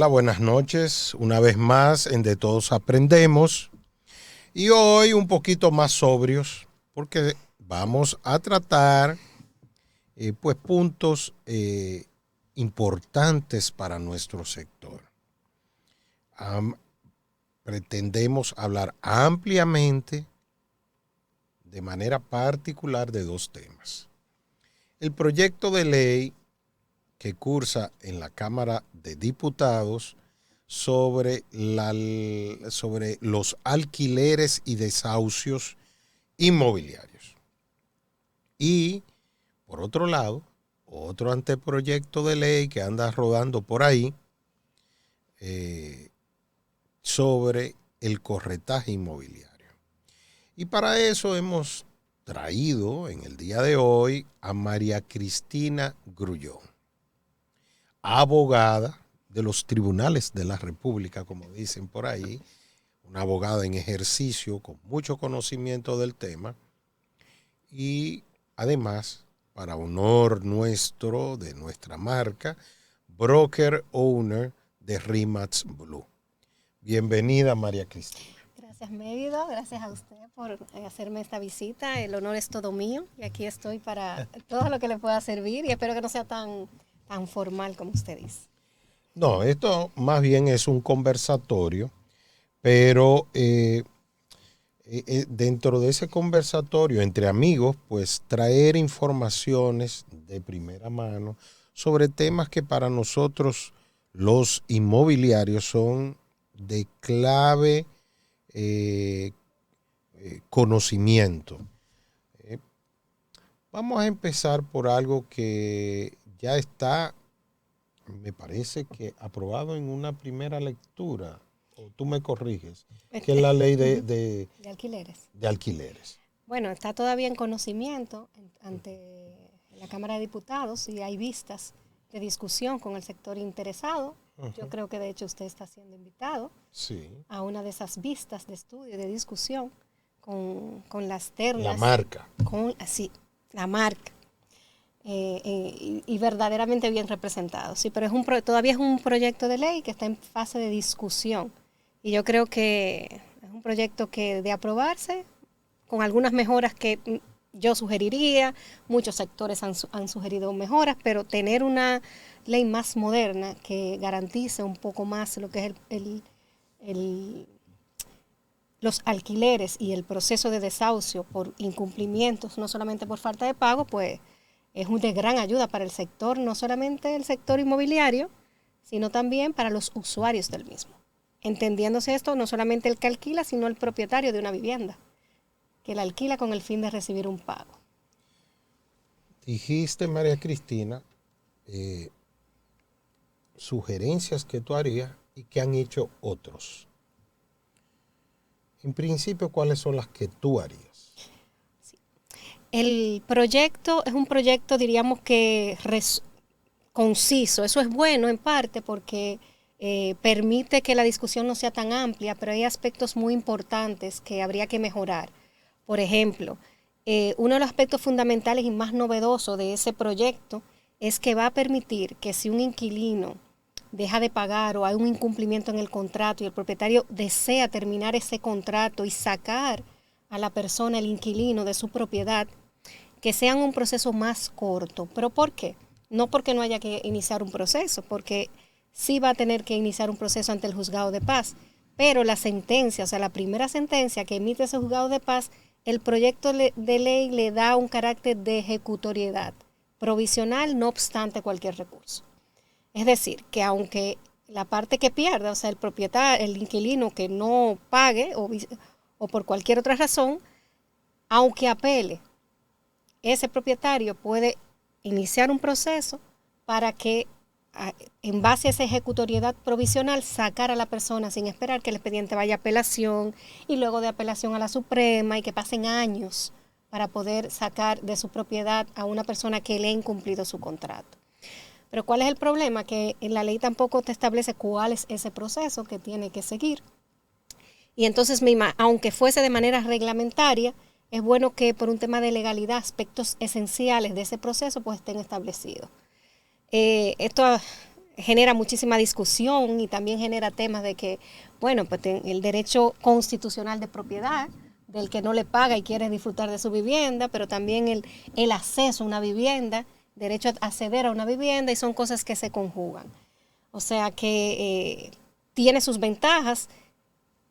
Hola, buenas noches. Una vez más en De Todos Aprendemos. Y hoy un poquito más sobrios porque vamos a tratar pues puntos importantes para nuestro sector. Pretendemos hablar ampliamente de manera particular de dos temas. El proyecto de ley que cursa en la Cámara de Diputados sobre los alquileres y desahucios inmobiliarios. Y, por otro lado, otro anteproyecto de ley que anda rodando por ahí sobre el corretaje inmobiliario. Y para eso hemos traído en el día de hoy a María Cristina Grullón, abogada de los tribunales de la República, como dicen por ahí, una abogada en ejercicio con mucho conocimiento del tema y además, para honor nuestro, de nuestra marca, broker owner de RE/MAX Blue. Bienvenida, María Cristina. Gracias, Mérido. Gracias a usted por hacerme esta visita. El honor es todo mío y aquí estoy para todo lo que le pueda servir y espero que no sea tan formal como usted dice. No, esto más bien es un conversatorio, pero dentro de ese conversatorio entre amigos, pues traer informaciones de primera mano sobre temas que para nosotros los inmobiliarios son de clave conocimiento. Vamos a empezar por algo que ya está, me parece que aprobado en una primera lectura, o tú me corriges, que es la ley de alquileres. De alquileres. Bueno, está todavía en conocimiento ante la Cámara de Diputados y hay vistas de discusión con el sector interesado. Yo creo que de hecho usted está siendo invitado a una de esas vistas de estudio y de discusión con las ternas. La marca. La marca. Y verdaderamente bien representado. Sí, pero todavía es un proyecto de ley que está en fase de discusión. Y yo creo que es un proyecto que de aprobarse, con algunas mejoras que yo sugeriría, muchos sectores han sugerido mejoras, pero tener una ley más moderna que garantice un poco más lo que es los alquileres y el proceso de desahucio por incumplimientos, no solamente por falta de pago, pues es de gran ayuda para el sector, no solamente el sector inmobiliario, sino también para los usuarios del mismo. Entendiéndose esto, no solamente el que alquila, sino el propietario de una vivienda, que la alquila con el fin de recibir un pago. Dijiste, María Cristina, sugerencias que tú harías y que han hecho otros. En principio, ¿cuáles son las que tú harías? Sí. El proyecto es un proyecto, diríamos que conciso. Eso es bueno en parte porque permite que la discusión no sea tan amplia, pero hay aspectos muy importantes que habría que mejorar. Por ejemplo, uno de los aspectos fundamentales y más novedosos de ese proyecto es que va a permitir que si un inquilino deja de pagar o hay un incumplimiento en el contrato y el propietario desea terminar ese contrato y sacar a la persona, el inquilino, de su propiedad, que sea un proceso más corto. ¿Pero por qué? No porque no haya que iniciar un proceso, porque sí va a tener que iniciar un proceso ante el juzgado de paz, pero la sentencia, o sea, la primera sentencia que emite ese juzgado de paz, el proyecto de ley le da un carácter de ejecutoriedad provisional, no obstante cualquier recurso. Es decir, que aunque la parte que pierda, o sea, el propietario, el inquilino que no pague o por cualquier otra razón, aunque apele, ese propietario puede iniciar un proceso para que, en base a esa ejecutoriedad provisional, sacar a la persona sin esperar que el expediente vaya a apelación y luego de apelación a la Suprema y que pasen años para poder sacar de su propiedad a una persona que le ha incumplido su contrato. Pero ¿cuál es el problema? Que en la ley tampoco te establece cuál es ese proceso que tiene que seguir. Y entonces, aunque fuese de manera reglamentaria, es bueno que por un tema de legalidad, aspectos esenciales de ese proceso pues estén establecidos. Esto genera muchísima discusión y también genera temas de que, bueno, pues el derecho constitucional de propiedad, del que no le paga y quiere disfrutar de su vivienda, pero también el acceso a una vivienda, derecho a acceder a una vivienda, y son cosas que se conjugan. O sea que tiene sus ventajas.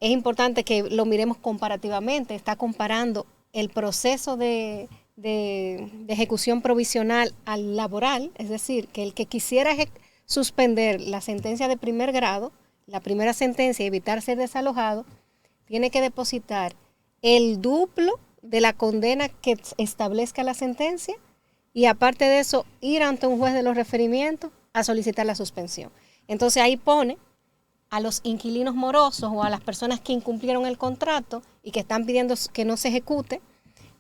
Es importante que lo miremos comparativamente. Está comparando el proceso de ejecución provisional al laboral, es decir, que el que quisiera suspender la sentencia de primer grado, la primera sentencia, y evitar ser desalojado, tiene que depositar el duplo de la condena que establezca la sentencia y aparte de eso ir ante un juez de los referimientos a solicitar la suspensión. Entonces ahí pone a los inquilinos morosos o a las personas que incumplieron el contrato y que están pidiendo que no se ejecute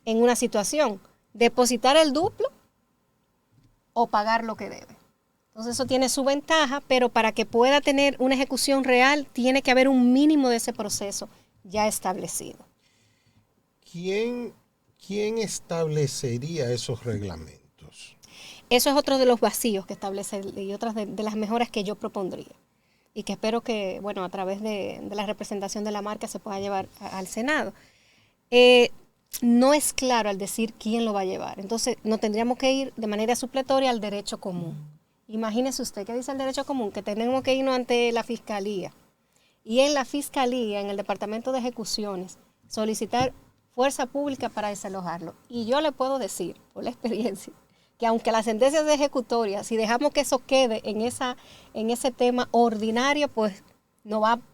en una situación, depositar el duplo o pagar lo que debe. Entonces eso tiene su ventaja, pero para que pueda tener una ejecución real tiene que haber un mínimo de ese proceso ya establecido. ¿Quién establecería esos reglamentos? Eso es otro de los vacíos que establece y otras de las mejoras que yo propondría y que espero que, bueno, a través de la representación de la marca se pueda llevar al Senado. No es claro al decir quién lo va a llevar. Entonces, nos tendríamos que ir de manera supletoria al derecho común. Imagínese usted, ¿qué dice el derecho común? Que tenemos que irnos ante la Fiscalía. Y en la Fiscalía, en el Departamento de Ejecuciones, solicitar fuerza pública para desalojarlo. Y yo le puedo decir, por la experiencia, que aunque la sentencia es ejecutoria, si dejamos que eso quede en ese tema ordinario, pues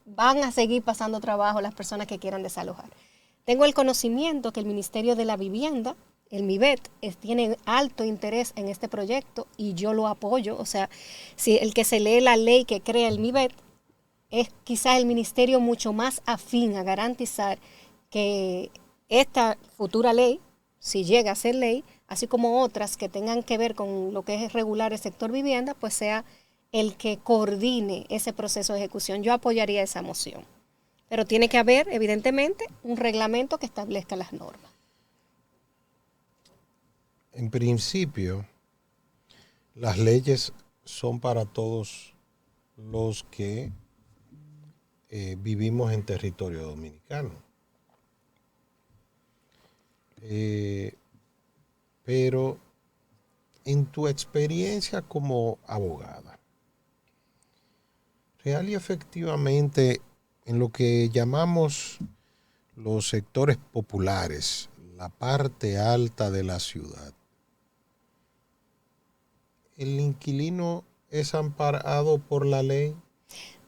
van a seguir pasando trabajo las personas que quieran desalojar. Tengo el conocimiento que el Ministerio de la Vivienda, el MIBET, tiene alto interés en este proyecto y yo lo apoyo. O sea, si el que se lee la ley que crea el MIBET es quizás el ministerio mucho más afín a garantizar que esta futura ley, si llega a ser ley, así como otras que tengan que ver con lo que es regular el sector vivienda, pues sea el que coordine ese proceso de ejecución. Yo apoyaría esa moción. Pero tiene que haber, evidentemente, un reglamento que establezca las normas. En principio, las leyes son para todos los que vivimos en territorio dominicano. Pero en tu experiencia como abogada, real y efectivamente, en lo que llamamos los sectores populares, la parte alta de la ciudad, ¿el inquilino es amparado por la ley?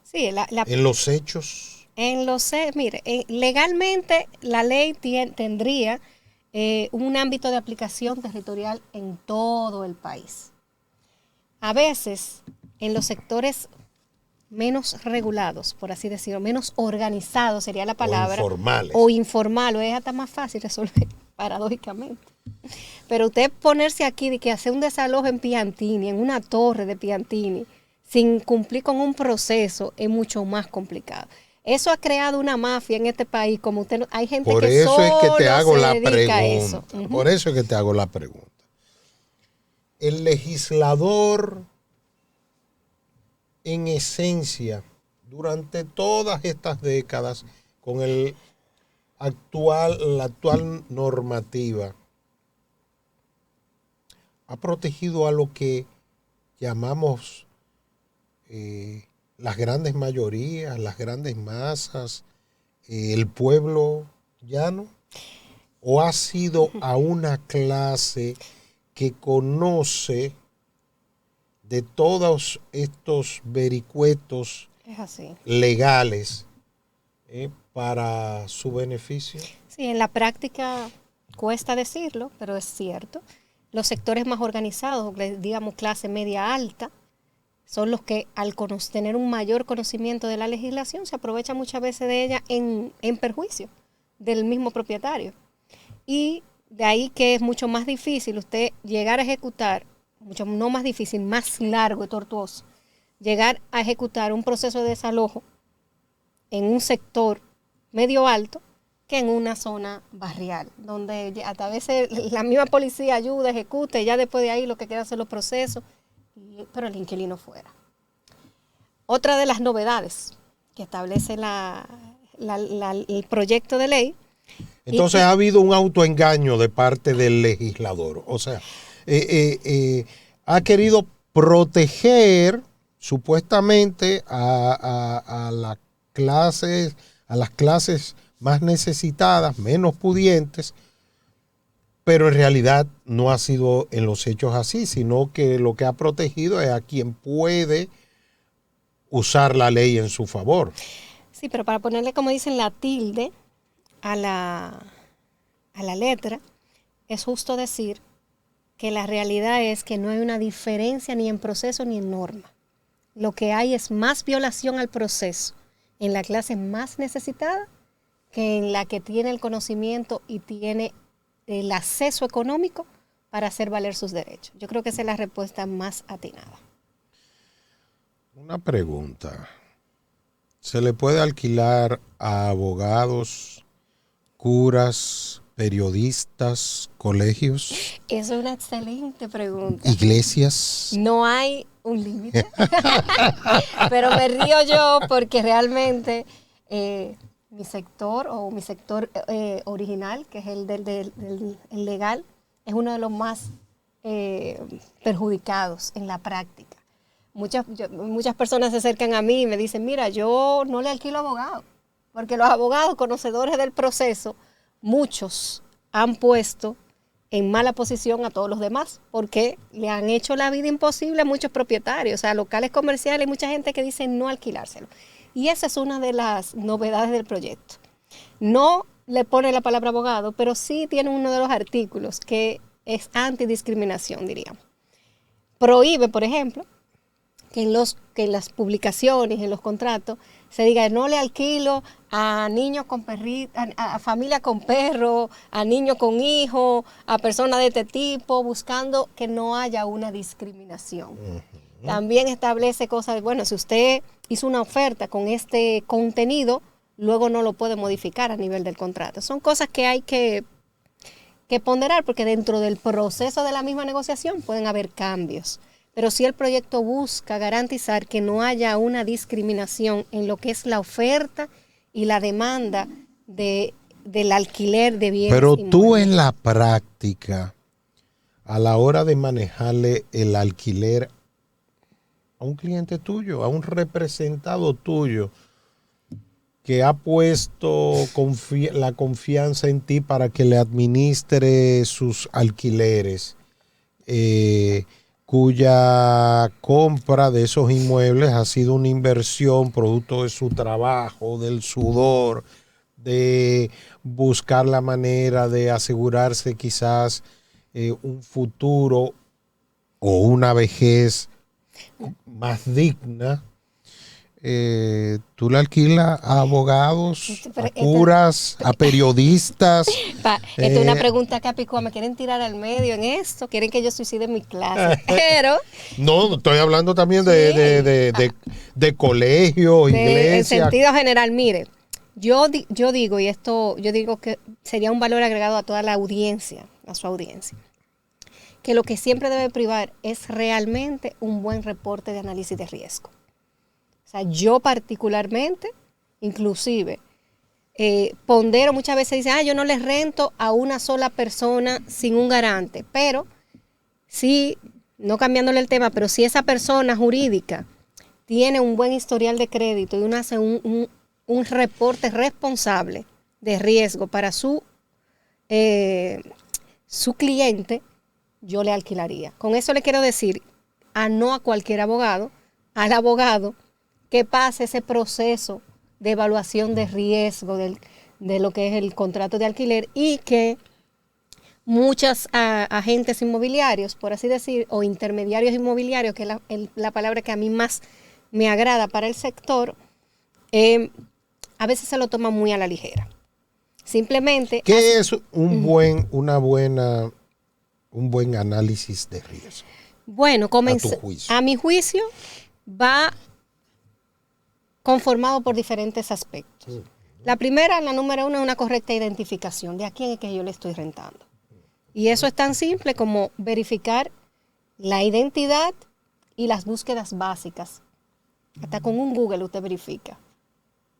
Sí, ¿En los hechos? Mire, legalmente la ley tendría un ámbito de aplicación territorial en todo el país. A veces, en los sectores menos regulados, por así decirlo, menos organizados sería la palabra. O informales, es hasta más fácil resolver, paradójicamente. Pero usted ponerse aquí de que hacer un desalojo en Piantini, en una torre de Piantini, sin cumplir con un proceso, es mucho más complicado. Eso ha creado una mafia en este país, como usted, hay gente por que eso solo es que te hago se la dedica pregunta. a eso. Por eso es que te hago la pregunta. El legislador, en esencia, durante todas estas décadas, con la actual normativa, ha protegido a lo que llamamos las grandes mayorías, las grandes masas, el pueblo llano, o ha sido a una clase que conoce de todos estos vericuetos legales para su beneficio? Sí, en la práctica cuesta decirlo, pero es cierto. Los sectores más organizados, digamos clase media alta, son los que al tener un mayor conocimiento de la legislación se aprovechan muchas veces de ella en perjuicio del mismo propietario. Y de ahí que es mucho más difícil usted llegar a ejecutar, no más difícil, más largo y tortuoso, llegar a ejecutar un proceso de desalojo en un sector medio alto que en una zona barrial, donde hasta a veces la misma policía ayuda, ejecuta, y ya después de ahí lo que queda es hacer los procesos, pero el inquilino fuera. Otra de las novedades que establece el proyecto de ley. Entonces ha habido un autoengaño de parte del legislador. O sea, ha querido proteger supuestamente a las clases más necesitadas, menos pudientes, pero en realidad no ha sido en los hechos así, sino que lo que ha protegido es a quien puede usar la ley en su favor. Sí, pero para ponerle, como dicen, la tilde a la letra, es justo decir que la realidad es que no hay una diferencia ni en proceso ni en norma. Lo que hay es más violación al proceso en la clase más necesitada que en la que tiene el conocimiento y tiene el acceso económico para hacer valer sus derechos. Yo creo que esa es la respuesta más atinada. Una pregunta. ¿Se le puede alquilar a abogados, curas, periodistas, colegios? Esa es una excelente pregunta. ¿Iglesias? No hay un límite. Pero me río yo porque realmente mi sector original, que es el del legal, es uno de los más perjudicados en la práctica. Muchas personas se acercan a mí y me dicen, mira, yo no le alquilo abogado, porque los abogados conocedores del proceso, muchos han puesto en mala posición a todos los demás, porque le han hecho la vida imposible a muchos propietarios, o sea, locales comerciales, hay mucha gente que dice no alquilárselo. Y esa es una de las novedades del proyecto. No le pone la palabra abogado, pero sí tiene uno de los artículos que es antidiscriminación, diríamos. Prohíbe, por ejemplo, que en las publicaciones, en los contratos, se diga no le alquilo a niños con perritos, a familia con perro, a niños con hijos, a personas de este tipo, buscando que no haya una discriminación. Uh-huh. También establece cosas de, bueno, si usted hizo una oferta con este contenido, luego no lo puede modificar a nivel del contrato. Son cosas que hay que ponderar, porque dentro del proceso de la misma negociación pueden haber cambios. Pero sí el proyecto busca garantizar que no haya una discriminación en lo que es la oferta y la demanda del alquiler de bienes. Pero tú en la práctica, a la hora de manejarle el alquiler a un cliente tuyo, a un representado tuyo, que ha puesto la confianza en ti para que le administre sus alquileres, cuya compra de esos inmuebles ha sido una inversión producto de su trabajo, del sudor, de buscar la manera de asegurarse quizás un futuro o una vejez más digna. Tú le alquilas a abogados, a curas, a periodistas. Esta es una pregunta que apicó. ¿Me quieren tirar al medio en esto? ¿Quieren que yo suicide mi clase? Pero no, estoy hablando también de colegios, iglesias. En sentido general, mire, yo digo que sería un valor agregado a toda la audiencia, a su audiencia, que lo que siempre debe privar es realmente un buen reporte de análisis de riesgo. O sea, yo particularmente, inclusive, pondero muchas veces, dicen, yo no les rento a una sola persona sin un garante, pero sí, no cambiándole el tema, pero si esa persona jurídica tiene un buen historial de crédito y uno hace un reporte responsable de riesgo para su cliente, yo le alquilaría. Con eso le quiero decir, no a cualquier abogado, al abogado que pase ese proceso de evaluación de riesgo de lo que es el contrato de alquiler, y que muchos agentes inmobiliarios, por así decir, o intermediarios inmobiliarios, que es la palabra que a mí más me agrada para el sector, a veces se lo toman muy a la ligera. Simplemente... ¿Qué es un buen análisis de riesgo? Bueno, a mi juicio va conformado por diferentes aspectos. La número uno, es una correcta identificación de a quién es que yo le estoy rentando. Y eso es tan simple como verificar la identidad y las búsquedas básicas Hasta con un Google usted verifica.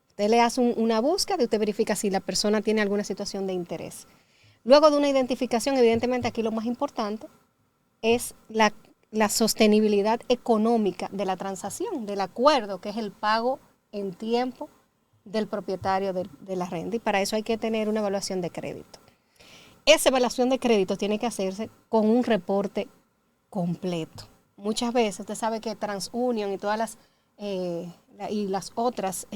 Usted le hace una búsqueda y usted verifica si la persona tiene alguna situación de interés. Luego de una identificación, evidentemente aquí lo más importante es la sostenibilidad económica de la transacción, del acuerdo, que es el pago en tiempo del propietario de la renta. Y para eso hay que tener una evaluación de crédito. Esa evaluación de crédito tiene que hacerse con un reporte completo. Muchas veces usted sabe que TransUnion y todas las otras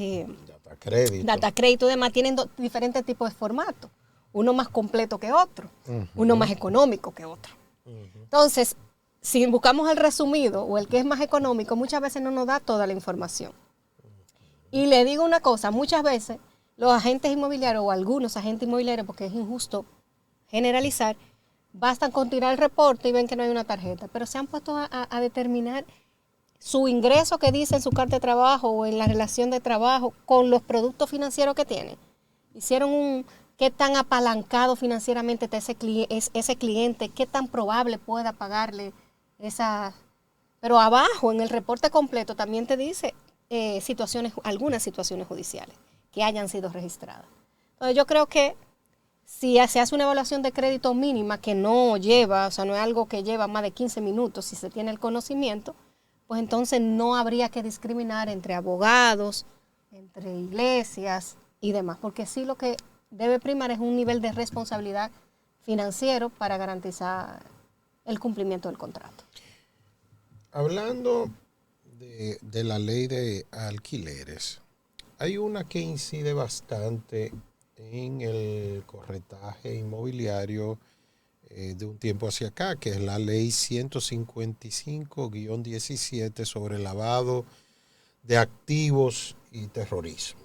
data crédito y demás tienen diferentes tipos de formatos. Uno más completo que otro, uno más económico que otro. Entonces, si buscamos el resumido o el que es más económico, muchas veces no nos da toda la información. Y le digo una cosa, muchas veces los agentes inmobiliarios o algunos agentes inmobiliarios, porque es injusto generalizar, bastan con tirar el reporte y ven que no hay una tarjeta, pero se han puesto a determinar su ingreso que dice en su carta de trabajo o en la relación de trabajo con los productos financieros que tienen. Hicieron qué tan apalancado financieramente está ese cliente, qué tan probable pueda pagarle esa. Pero abajo, en el reporte completo, también te dice algunas situaciones judiciales que hayan sido registradas. Entonces yo creo que si se hace una evaluación de crédito mínima que no lleva, o sea, no es algo que lleva más de 15 minutos, si se tiene el conocimiento, pues entonces no habría que discriminar entre abogados, entre iglesias y demás, porque sí lo que debe primar es un nivel de responsabilidad financiero para garantizar el cumplimiento del contrato. Hablando de la ley de alquileres, hay una que incide bastante en el corretaje inmobiliario de un tiempo hacia acá, que es la ley 155-17 sobre lavado de activos y terrorismo.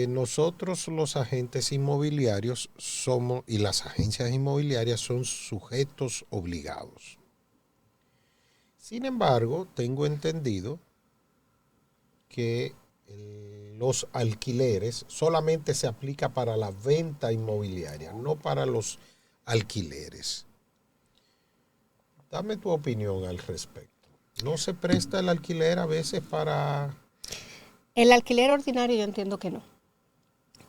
Nosotros los agentes inmobiliarios somos, y las agencias inmobiliarias son sujetos obligados. Sin embargo, tengo entendido que los alquileres solamente se aplica para la venta inmobiliaria, no para los alquileres. Dame tu opinión al respecto. ¿No se presta el alquiler a veces para...? El alquiler ordinario yo entiendo que no.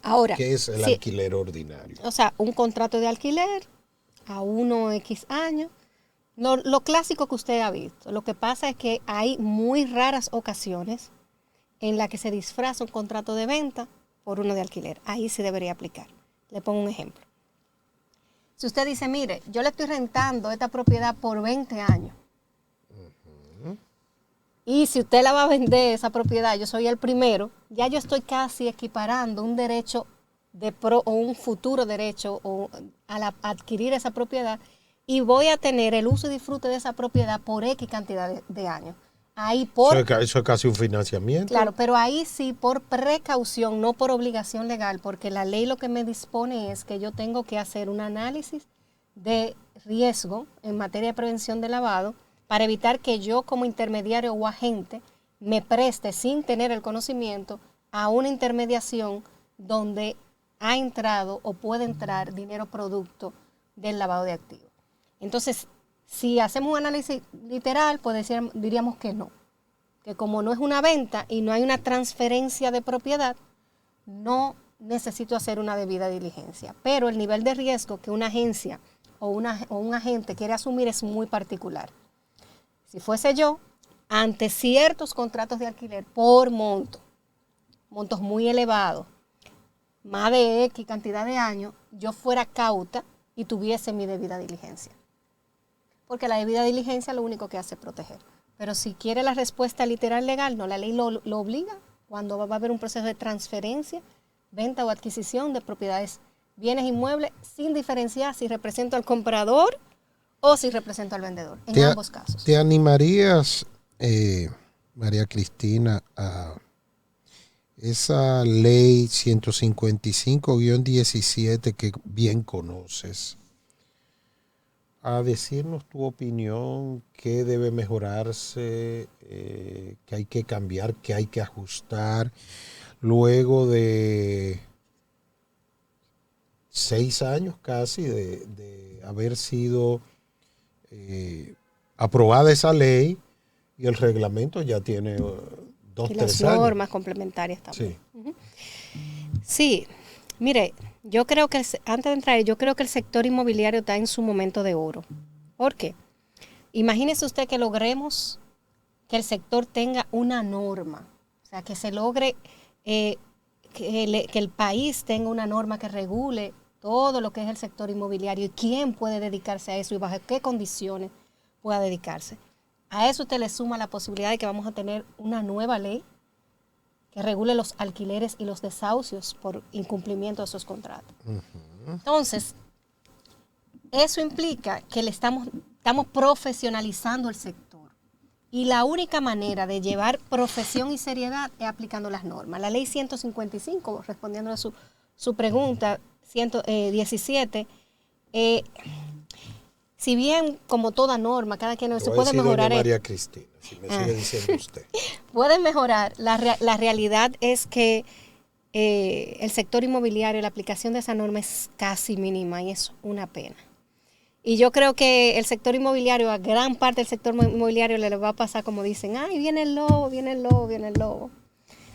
Ahora, ¿qué es el alquiler ordinario? O sea, un contrato de alquiler a 1X años. Lo clásico que usted ha visto. Lo que pasa es que hay muy raras ocasiones en las que se disfraza un contrato de venta por uno de alquiler. Ahí se debería aplicar. Le pongo un ejemplo. Si usted dice, mire, yo le estoy rentando esta propiedad por 20 años. Y si usted la va a vender, esa propiedad, yo soy el primero, ya yo estoy casi equiparando un derecho o un futuro derecho al adquirir esa propiedad, y voy a tener el uso y disfrute de esa propiedad por X cantidad de años. Eso es casi un financiamiento. Claro, pero ahí sí por precaución, no por obligación legal, porque la ley lo que me dispone es que yo tengo que hacer un análisis de riesgo en materia de prevención de lavado para evitar que yo como intermediario o agente me preste sin tener el conocimiento a una intermediación donde ha entrado o puede entrar dinero producto del lavado de activos. Entonces, si hacemos un análisis literal, pues diríamos que no. Que como no es una venta y no hay una transferencia de propiedad, no necesito hacer una debida diligencia. Pero el nivel de riesgo que una agencia o un agente quiere asumir es muy particular. Si fuese yo, ante ciertos contratos de alquiler por montos muy elevados, más de X cantidad de años, yo fuera cauta y tuviese mi debida diligencia. Porque la debida diligencia lo único que hace es proteger. Pero si quiere la respuesta literal legal, no, la ley lo obliga cuando va a haber un proceso de transferencia, venta o adquisición de propiedades, bienes inmuebles, sin diferenciar si represento al comprador o si represento al vendedor, en ambos casos. ¿Te animarías, María Cristina, a esa ley 155-17 que bien conoces, a decirnos tu opinión, qué debe mejorarse, qué hay que cambiar, qué hay que ajustar, luego de 6 años casi de haber sido aprobada esa ley Y el reglamento ya tiene dos, Y tres las años. normas complementarias también. Sí. Sí, mire, yo creo que, antes de entrar, yo creo que el sector inmobiliario está en su momento de oro. ¿Por qué? Imagínese usted que logremos que el sector tenga una norma, o sea, que se logre que el país tenga una norma que regule todo lo que es el sector inmobiliario y quién puede dedicarse a eso y bajo qué condiciones pueda dedicarse. A eso usted le suma la posibilidad de que vamos a tener una nueva ley que regule los alquileres y los desahucios por incumplimiento de esos contratos. Entonces, eso implica que estamos profesionalizando el sector. Y la única manera de llevar profesión y seriedad es aplicando las normas. La ley 155, respondiendo a su pregunta, 117, si bien como toda norma, cada quien se puede mejorar. Doña María Cristina, si me sigue diciendo usted. Puede mejorar. La realidad es que el sector inmobiliario, la aplicación de esa norma es casi mínima y es una pena. Y yo creo que el sector inmobiliario, a gran parte del sector inmobiliario le va a pasar como dicen, ay, viene el lobo, viene el lobo, viene el lobo.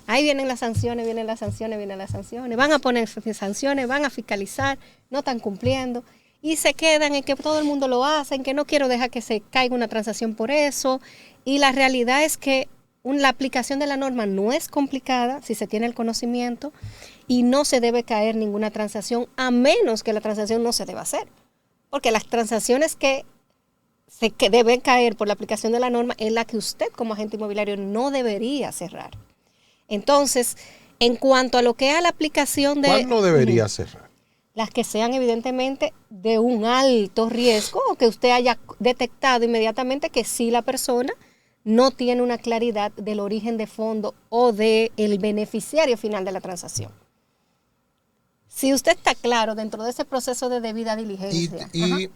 Ahí vienen las sanciones, vienen las sanciones, vienen las sanciones. Van a poner sanciones, van a fiscalizar, no están cumpliendo. Y se quedan en que todo el mundo lo hace, en que no quiero dejar que se caiga una transacción por eso. Y la realidad es que la aplicación de la norma no es complicada si se tiene el conocimiento y no se debe caer ninguna transacción a menos que la transacción no se deba hacer. Porque las transacciones que deben caer por la aplicación de la norma es la que usted como agente inmobiliario no debería cerrar. Entonces, en cuanto a lo que es la aplicación de... ¿Cuál no debería cerrar? Las que sean evidentemente de un alto riesgo o que usted haya detectado inmediatamente que sí la persona no tiene una claridad del origen de fondo o del beneficiario final de la transacción. Si usted está claro dentro de ese proceso de debida diligencia. Y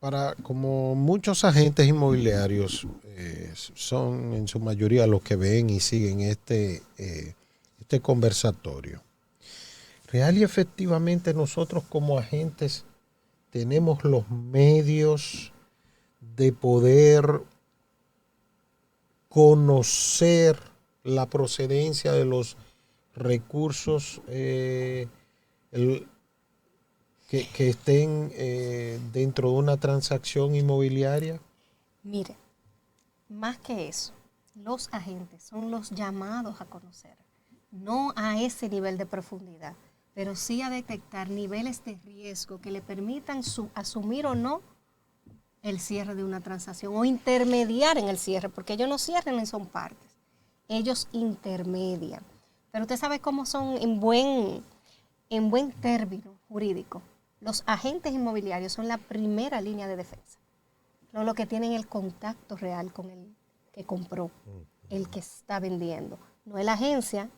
para, como muchos agentes inmobiliarios son en su mayoría los que ven y siguen este conversatorio, real y efectivamente nosotros como agentes tenemos los medios de poder conocer la procedencia de los recursos que estén dentro de una transacción inmobiliaria. Mire, más que eso, los agentes son los llamados a conocer, no a ese nivel de profundidad, pero sí a detectar niveles de riesgo que le permitan asumir o no el cierre de una transacción o intermediar en el cierre, porque ellos no cierran ni son partes, ellos intermedian. Pero usted sabe cómo son en buen término jurídico. Los agentes inmobiliarios son la primera línea de defensa. No lo que tienen el contacto real con el que compró, el que está vendiendo. No es la agencia,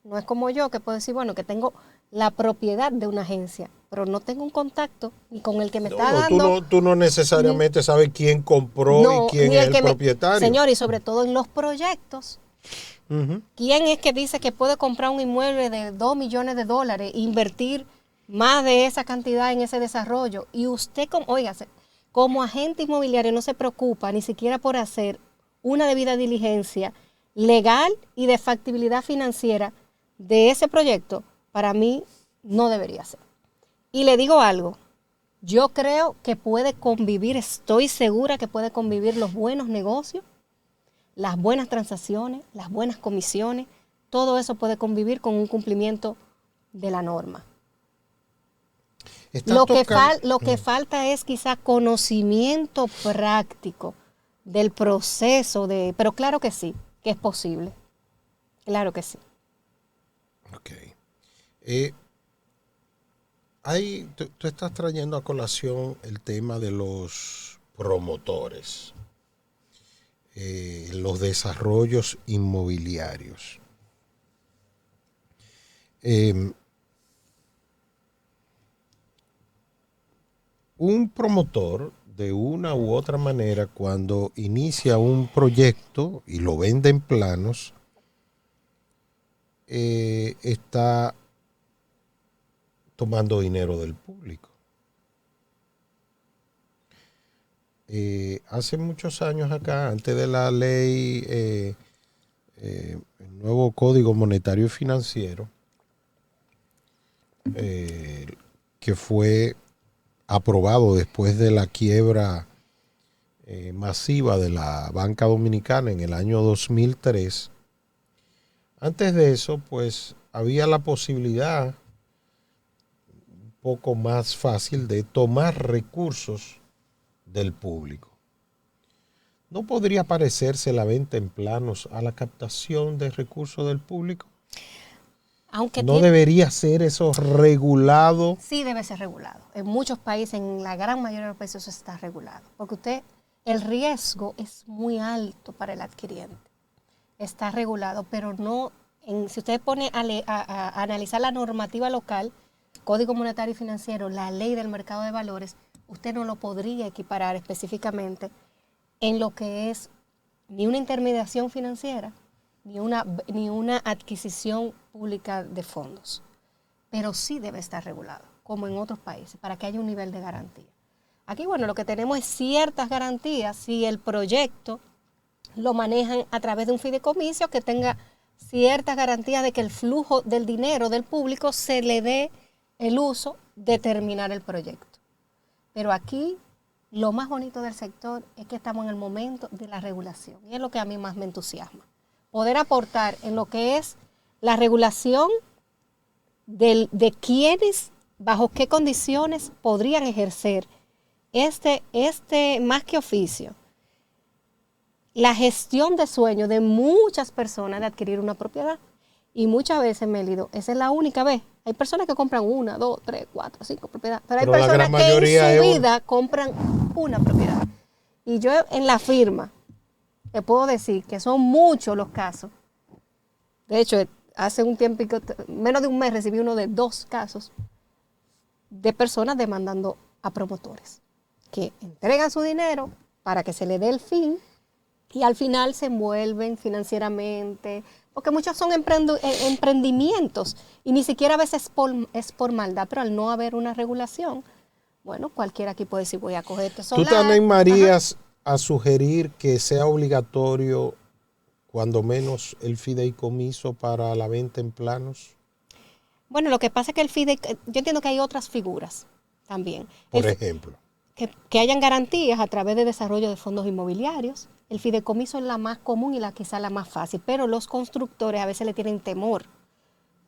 no es como yo que puedo decir, bueno, que tengo la propiedad de una agencia, pero no tengo un contacto ni con el que me está dando. Tú no necesariamente sabes quién compró y quién es el propietario. Señor, y sobre todo en los proyectos. ¿Quién es que dice que puede comprar un inmueble de $2 millones e invertir más de esa cantidad en ese desarrollo? Y usted, como agente inmobiliario no se preocupa ni siquiera por hacer una debida diligencia legal y de factibilidad financiera de ese proyecto. Para mí no debería ser. Y le digo algo, yo creo que puede convivir, estoy segura que puede convivir los buenos negocios, las buenas transacciones, las buenas comisiones, todo eso puede convivir con un cumplimiento de la norma. Lo que falta es quizá conocimiento práctico del proceso, pero claro que sí, que es posible. Claro que sí. Ok. Tú estás trayendo a colación el tema de los promotores, los desarrollos inmobiliarios. Un promotor, de una u otra manera, cuando inicia un proyecto y lo vende en planos, está tomando dinero del público. hace muchos años acá, antes de la ley, el nuevo Código Monetario y Financiero, que fue aprobado después de la quiebra masiva de la banca dominicana en el año 2003. Antes de eso, pues había la posibilidad un poco más fácil de tomar recursos del público. ¿No podría parecerse la venta en planos a la captación de recursos del público? Aunque ¿No debería ser eso regulado? Sí, debe ser regulado. En muchos países, en la gran mayoría de los países, eso está regulado. Porque el riesgo es muy alto para el adquiriente. Está regulado, pero no, si usted pone a analizar la normativa local, Código Monetario y Financiero, la ley del mercado de valores, usted no lo podría equiparar específicamente en lo que es ni una intermediación financiera, ni una adquisición pública de fondos. Pero sí debe estar regulado, como en otros países, para que haya un nivel de garantía. Aquí, bueno, lo que tenemos es ciertas garantías si el proyecto lo manejan a través de un fideicomiso que tenga ciertas garantías de que el flujo del dinero del público se le dé el uso de terminar el proyecto. Pero aquí lo más bonito del sector es que estamos en el momento de la regulación y es lo que a mí más me entusiasma. Poder aportar en lo que es la regulación de quiénes, bajo qué condiciones podrían ejercer más que oficio, la gestión de sueños de muchas personas de adquirir una propiedad. Y muchas veces, Mélido, esa es la única vez. Hay personas que compran 1, 2, 3, 4, 5 propiedades, pero hay personas que en su vida compran una propiedad. Y yo en la firma te puedo decir que son muchos los casos. De hecho, hace un tiempo, menos de un mes, recibí uno de 2 casos de personas demandando a promotores que entregan su dinero para que se le dé el fin y al final se envuelven financieramente, porque muchos son emprendimientos y ni siquiera a veces es por maldad, pero al no haber una regulación, bueno, cualquiera aquí puede decir voy a cogerte solar. ¿Tú te animarías a sugerir que sea obligatorio cuando menos el fideicomiso para la venta en planos? Bueno, lo que pasa es que yo entiendo que hay otras figuras también. Por ejemplo. Que hayan garantías a través de desarrollo de fondos inmobiliarios. El fideicomiso es la más común y quizá la más fácil, pero los constructores a veces le tienen temor,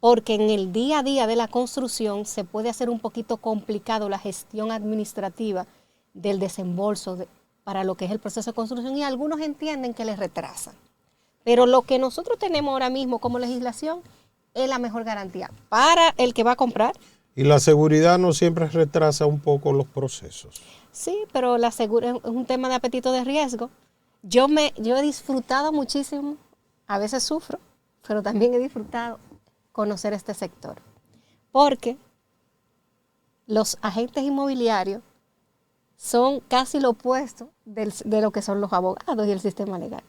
porque en el día a día de la construcción se puede hacer un poquito complicado la gestión administrativa del desembolso para lo que es el proceso de construcción y algunos entienden que les retrasan. Pero lo que nosotros tenemos ahora mismo como legislación es la mejor garantía para el que va a comprar. Y la seguridad no siempre retrasa un poco los procesos. Sí, pero la seguridad es un tema de apetito de riesgo. Yo he disfrutado muchísimo, a veces sufro, pero también he disfrutado conocer este sector. Porque los agentes inmobiliarios son casi lo opuesto de lo que son los abogados y el sistema legal.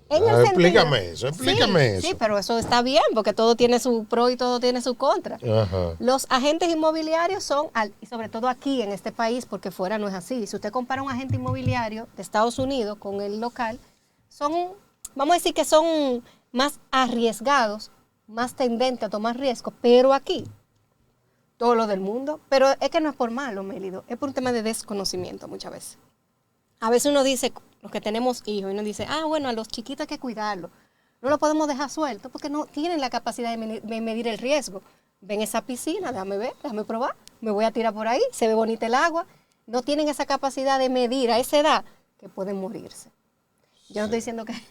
Explícame eso. Sí, pero eso está bien, porque todo tiene su pro y todo tiene su contra. Ajá. Los agentes inmobiliarios son, y sobre todo aquí en este país, porque fuera no es así. Si usted compara un agente inmobiliario de Estados Unidos con el local, vamos a decir que son más arriesgados, más tendentes a tomar riesgos, pero aquí, todo lo del mundo, pero es que no es por malo, Mélido, es por un tema de desconocimiento muchas veces. A veces uno dice, los que tenemos hijos, y uno dice, bueno, a los chiquitos hay que cuidarlos. No lo podemos dejar suelto porque no tienen la capacidad de medir el riesgo. Ven esa piscina, déjame ver, déjame probar, me voy a tirar por ahí, se ve bonita el agua. No tienen esa capacidad de medir a esa edad que pueden morirse. Yo no estoy diciendo que,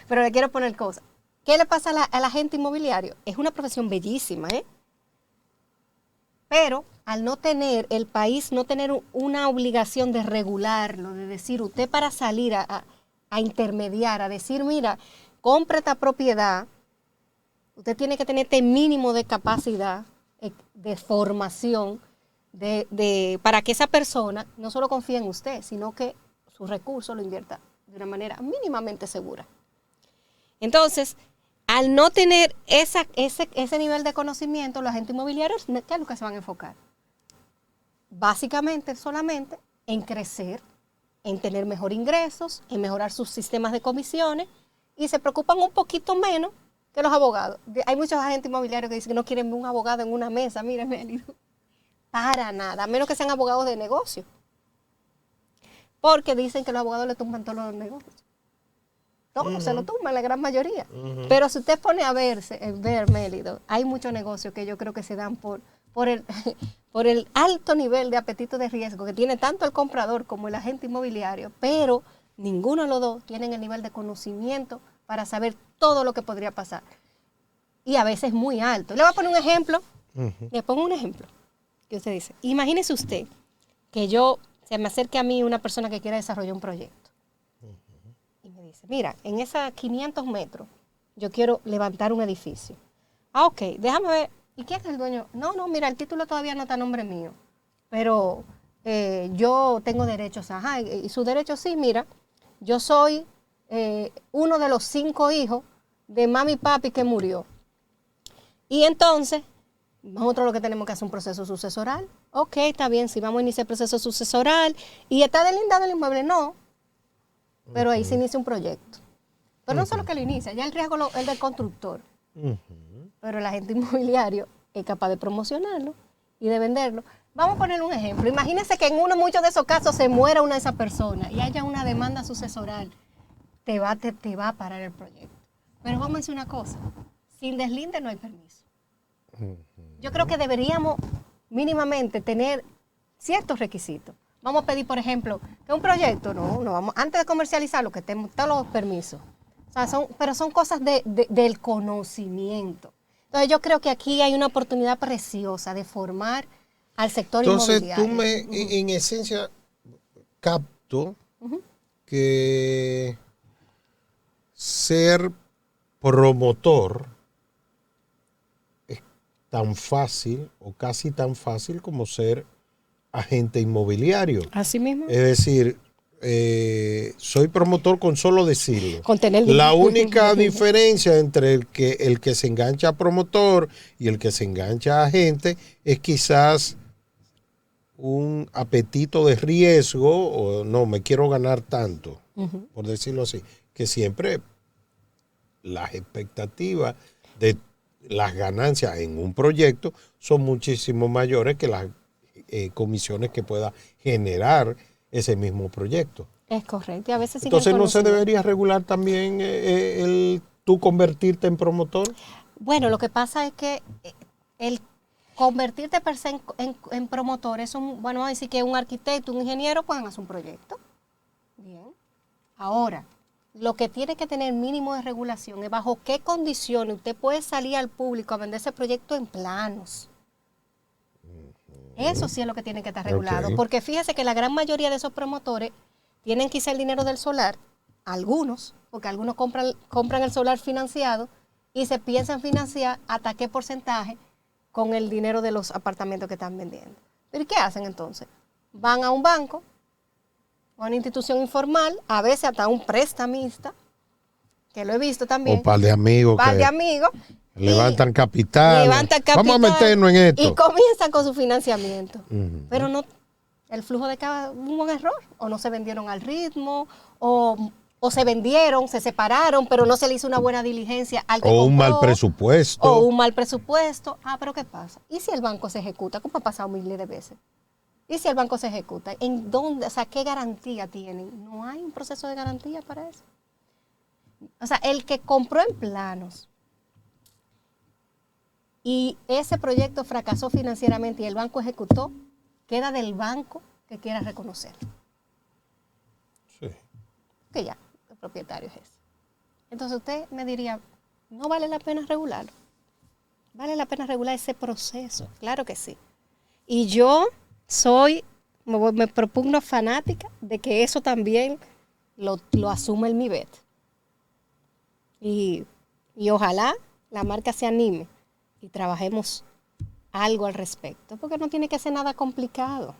pero le quiero poner cosas. ¿Qué le pasa al agente inmobiliario? Es una profesión bellísima, pero al no tener, el país no tener una obligación de regularlo, de decir, usted para salir a intermediar, a decir, mira, compre esta propiedad, usted tiene que tener este mínimo de capacidad, de formación, para que esa persona no solo confíe en usted, sino que sus recursos lo invierta de una manera mínimamente segura. Entonces, al no tener ese nivel de conocimiento, los agentes inmobiliarios, ¿qué es lo que se van a enfocar? Básicamente, solamente en crecer en tener mejor ingresos, en mejorar sus sistemas de comisiones y se preocupan un poquito menos que los abogados. Hay muchos agentes inmobiliarios que dicen que no quieren un abogado en una mesa, mira, Mélida. Para nada, a menos que sean abogados de negocio. Porque dicen que los abogados le tumban todos los negocios. Todos se lo tumban, la gran mayoría. Pero si usted pone a ver, Mélido, hay muchos negocios que yo creo que se dan por el alto nivel de apetito de riesgo que tiene tanto el comprador como el agente inmobiliario, pero ninguno de los dos tienen el nivel de conocimiento para saber todo lo que podría pasar. Y a veces muy alto. Le voy a poner un ejemplo. Le pongo un ejemplo. Que usted dice, imagínese usted que se me acerque a mí una persona que quiera desarrollar un proyecto. Y me dice, mira, en esos 500 metros yo quiero levantar un edificio. Ah, ok, déjame ver. ¿Y quién es el dueño? No, mira, el título todavía no está a nombre mío. Pero yo tengo derechos. Ajá, y su derecho sí, mira, yo soy uno de los 5 hijos de mami y papi que murió. Y entonces, nosotros lo que tenemos que hacer es un proceso sucesoral. Ok, está bien, si vamos a iniciar el proceso sucesoral y está delindado el inmueble, no. Pero ahí se inicia un proyecto. Pero no solo que lo inicia, ya el riesgo es el del constructor. Pero el agente inmobiliario es capaz de promocionarlo y de venderlo. Vamos a poner un ejemplo. Imagínense que en muchos de esos casos se muera una de esas personas y haya una demanda sucesoral. Te va a parar el proyecto. Pero vamos a decir una cosa. Sin deslinde no hay permiso. Yo creo que deberíamos mínimamente tener ciertos requisitos. Vamos a pedir, por ejemplo, que un proyecto, vamos, antes de comercializarlo, que estén todos los permisos. O sea, son cosas del conocimiento. Entonces yo creo que aquí hay una oportunidad preciosa de formar al sector inmobiliario. Entonces tú en esencia, capto que ser promotor es tan fácil o casi tan fácil como ser agente inmobiliario. Así mismo. Es decir, soy promotor con solo decirlo. Con tener la única diferencia entre el que se engancha a promotor y el que se engancha a agente es quizás un apetito de riesgo o no, me quiero ganar tanto, por decirlo así, que siempre las expectativas de las ganancias en un proyecto son muchísimo mayores que las comisiones que pueda generar ese mismo proyecto. Es correcto. Y a veces entonces, ¿no se debería regular también el tú convertirte en promotor? Bueno, lo que pasa es que el convertirte per se en promotor es vamos a decir que un arquitecto, un ingeniero pueden hacer un proyecto. Bien. Ahora, lo que tiene que tener mínimo de regulación es bajo qué condiciones usted puede salir al público a vender ese proyecto en planos. Eso sí es lo que tiene que estar regulado. Okay. Porque fíjese que la gran mayoría de esos promotores tienen quizá el dinero del solar, algunos, porque algunos compran el solar financiado y se piensan financiar hasta qué porcentaje con el dinero de los apartamentos que están vendiendo. ¿Pero qué hacen entonces? Van a un banco, a una institución informal, a veces hasta un prestamista, que lo he visto también. Un par de amigos. Levantan capital. Vamos a meternos en esto. Y comienzan con su financiamiento. Pero no, el flujo de cada hubo un error. O no se vendieron al ritmo, o se vendieron, se separaron, pero no se le hizo una buena diligencia al que compró. Un mal presupuesto. O un mal presupuesto. Ah, pero ¿qué pasa? ¿Y si el banco se ejecuta? ¿Cómo ha pasado miles de veces? ¿Y si el banco se ejecuta? ¿En dónde? O sea, ¿qué garantía tienen? No hay un proceso de garantía para eso. O sea, el que compró en planos y ese proyecto fracasó financieramente y el banco ejecutó, queda del banco que quiera reconocerlo. Sí. Que ya, el propietario es ese. Entonces usted me diría, ¿no vale la pena regularlo? ¿Vale la pena regular ese proceso? Claro que sí. Y yo me propugno fanática de que eso también lo asuma el MIBET. Y ojalá la marca se anime y trabajemos algo al respecto, porque no tiene que ser nada complicado,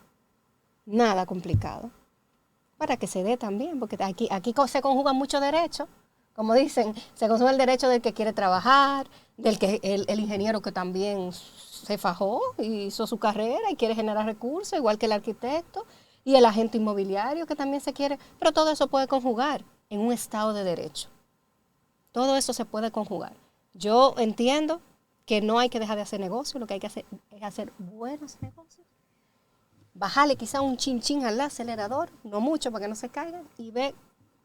para que se dé también, porque aquí se conjugan muchos derechos, como dicen, se conjuga el derecho del que quiere trabajar, del que el ingeniero que también se fajó y hizo su carrera y quiere generar recursos, igual que el arquitecto, y el agente inmobiliario que también se quiere, pero todo eso puede conjugar en un Estado de Derecho. Todo eso se puede conjugar. Yo entiendo que no hay que dejar de hacer negocios, lo que hay que hacer es hacer buenos negocios. Bajarle quizá un chin al acelerador, no mucho para que no se caigan, y ver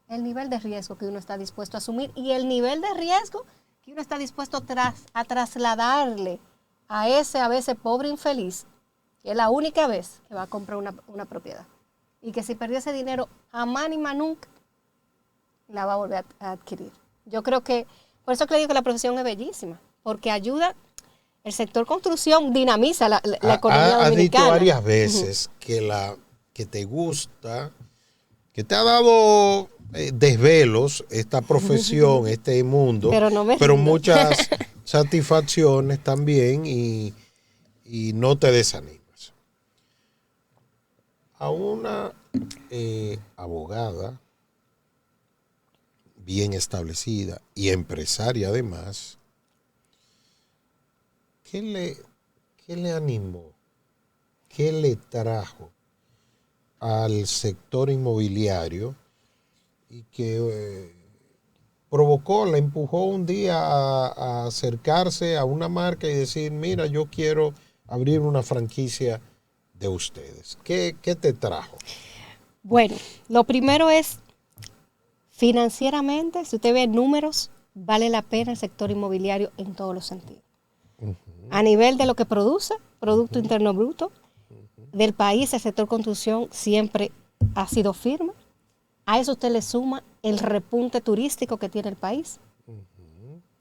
el nivel de riesgo que uno está dispuesto a asumir y el nivel de riesgo que uno está dispuesto a trasladarle a ese a veces pobre infeliz, que es la única vez que va a comprar una propiedad. Y que si perdió ese dinero, jamás ni más nunca la va a volver a adquirir. Yo creo que, por eso que le digo que la profesión es bellísima, porque ayuda, el sector construcción dinamiza la economía dominicana. Has dicho varias veces que te gusta, que te ha dado desvelos esta profesión, este mundo, pero muchas satisfacciones también y no te desanimas. A una abogada bien establecida y empresaria además, ¿qué le animó? ¿Qué le trajo al sector inmobiliario y que provocó, la empujó un día a acercarse a una marca y decir, mira, yo quiero abrir una franquicia de ustedes? ¿Qué te trajo? Bueno, lo primero es, financieramente, si usted ve números, vale la pena el sector inmobiliario en todos los sentidos. A nivel de lo que produce, Producto Interno Bruto, del país, el sector construcción siempre ha sido firme. A eso usted le suma el repunte turístico que tiene el país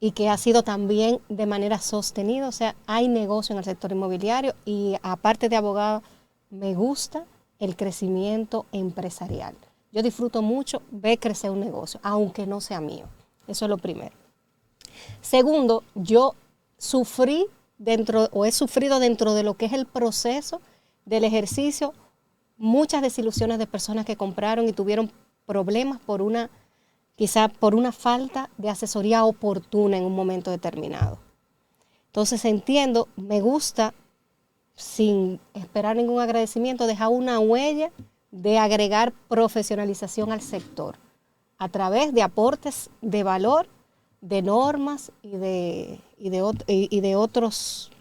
y que ha sido también de manera sostenida. O sea, hay negocio en el sector inmobiliario y aparte de abogado, me gusta el crecimiento empresarial. Yo disfruto mucho ver crecer un negocio, aunque no sea mío. Eso es lo primero. Segundo, yo he sufrido dentro de lo que es el proceso del ejercicio muchas desilusiones de personas que compraron y tuvieron problemas quizá por una falta de asesoría oportuna en un momento determinado. Entonces entiendo, me gusta, sin esperar ningún agradecimiento, dejar una huella de agregar profesionalización al sector a través de aportes de valor, de normas y de otros,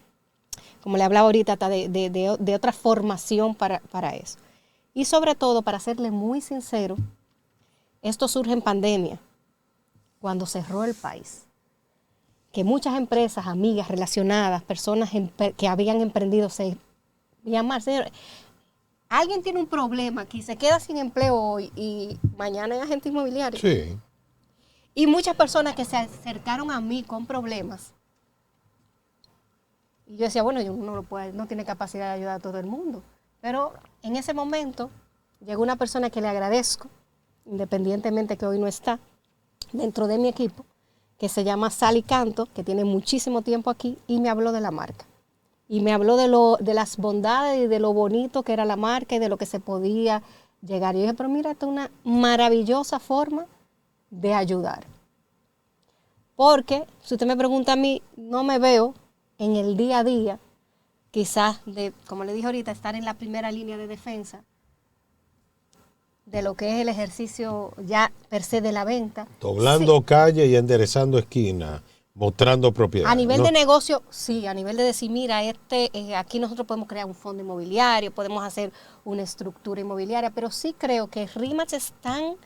como le hablaba ahorita, hasta de otra formación para eso. Y sobre todo, para serle muy sincero, esto surge en pandemia, cuando cerró el país. Que muchas empresas, amigas, relacionadas, personas que habían emprendido, se llaman, señores, alguien tiene un problema aquí, se queda sin empleo hoy y mañana es agente inmobiliario. Sí. Y muchas personas que se acercaron a mí con problemas. Y yo decía, bueno, uno no tiene capacidad de ayudar a todo el mundo. Pero en ese momento llegó una persona que le agradezco, independientemente que hoy no está, dentro de mi equipo, que se llama Sally Canto, que tiene muchísimo tiempo aquí, y me habló de la marca. Y me habló de las bondades y de lo bonito que era la marca y de lo que se podía llegar. Y yo dije, pero mira, esta es una maravillosa forma de ayudar. Porque, si usted me pregunta a mí, no me veo en el día a día, quizás, como le dije ahorita, estar en la primera línea de defensa de lo que es el ejercicio ya per se de la venta. Doblando calle y enderezando esquina, mostrando propiedad. A nivel de negocio, sí, a nivel de decir, mira, aquí nosotros podemos crear un fondo inmobiliario, podemos hacer una estructura inmobiliaria, pero sí creo que RE/MAX es tan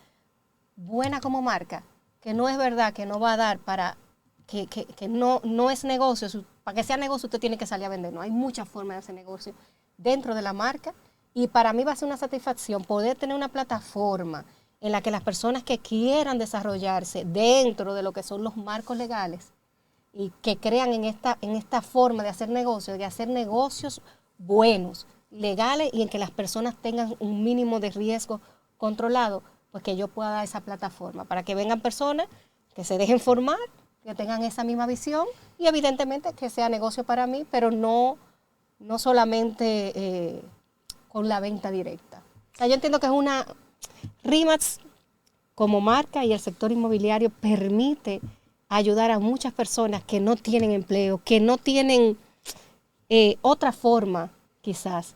buena como marca, que no es verdad que no va a dar para, que no es negocio. Para que sea negocio usted tiene que salir a vender. No hay muchas formas de hacer negocio dentro de la marca. Y para mí va a ser una satisfacción poder tener una plataforma en la que las personas que quieran desarrollarse dentro de lo que son los marcos legales y que crean en esta forma de hacer negocios buenos, legales, y en que las personas tengan un mínimo de riesgo controlado, pues que yo pueda dar esa plataforma para que vengan personas que se dejen formar, que tengan esa misma visión y evidentemente que sea negocio para mí, pero no solamente con la venta directa. O sea, yo entiendo que es una RE/MAX como marca, y el sector inmobiliario permite ayudar a muchas personas que no tienen empleo, que no tienen otra forma quizás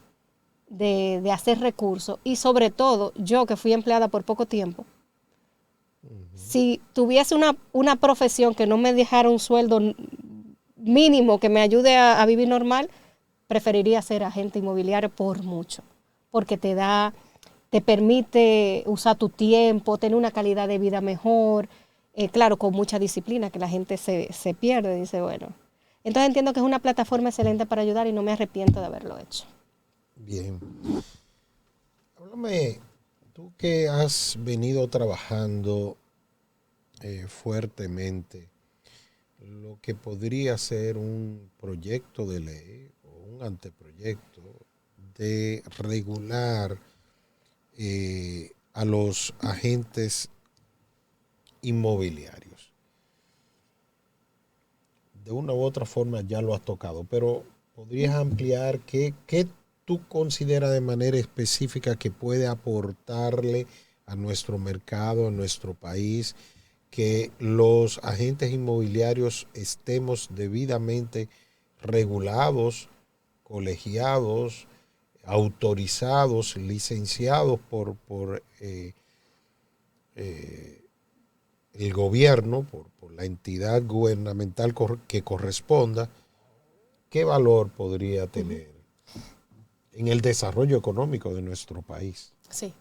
de hacer recursos. Y sobre todo, yo que fui empleada por poco tiempo, si tuviese una profesión que no me dejara un sueldo mínimo que me ayude a vivir normal, preferiría ser agente inmobiliario por mucho, porque te permite usar tu tiempo, tener una calidad de vida mejor, claro, con mucha disciplina, que la gente se pierde, dice, bueno. Entonces entiendo que es una plataforma excelente para ayudar y no me arrepiento de haberlo hecho. Bien. Háblame, tú que has venido trabajando fuertemente lo que podría ser un proyecto de ley o un anteproyecto de regular a los agentes inmobiliarios. De una u otra forma ya lo has tocado, pero podrías ampliar qué tú consideras de manera específica que puede aportarle a nuestro mercado, a nuestro país, que los agentes inmobiliarios estemos debidamente regulados, colegiados, autorizados, licenciados por el gobierno, por la entidad gubernamental que corresponda. ¿Qué valor podría tener en el desarrollo económico de nuestro país? Sí.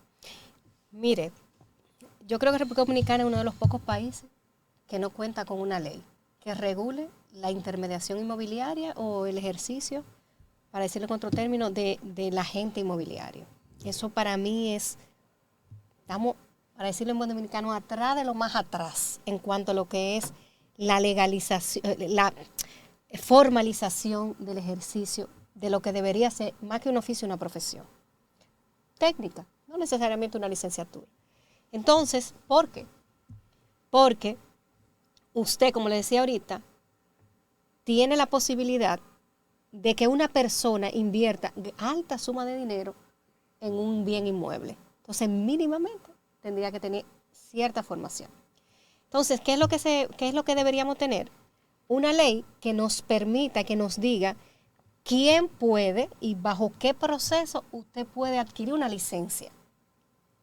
Mire, yo creo que República Dominicana es uno de los pocos países que no cuenta con una ley que regule la intermediación inmobiliaria o el ejercicio, para decirlo con otro término, del agente inmobiliario. Eso para mí estamos, para decirlo en buen dominicano, atrás de lo más atrás en cuanto a lo que es la legalización, la formalización del ejercicio de lo que debería ser más que un oficio, una profesión técnica, no necesariamente una licenciatura. Entonces, ¿por qué? Porque usted, como le decía ahorita, tiene la posibilidad de que una persona invierta alta suma de dinero en un bien inmueble. Entonces, mínimamente tendría que tener cierta formación. Entonces, ¿qué es lo que deberíamos tener? Una ley que nos permita, que nos diga quién puede y bajo qué proceso usted puede adquirir una licencia,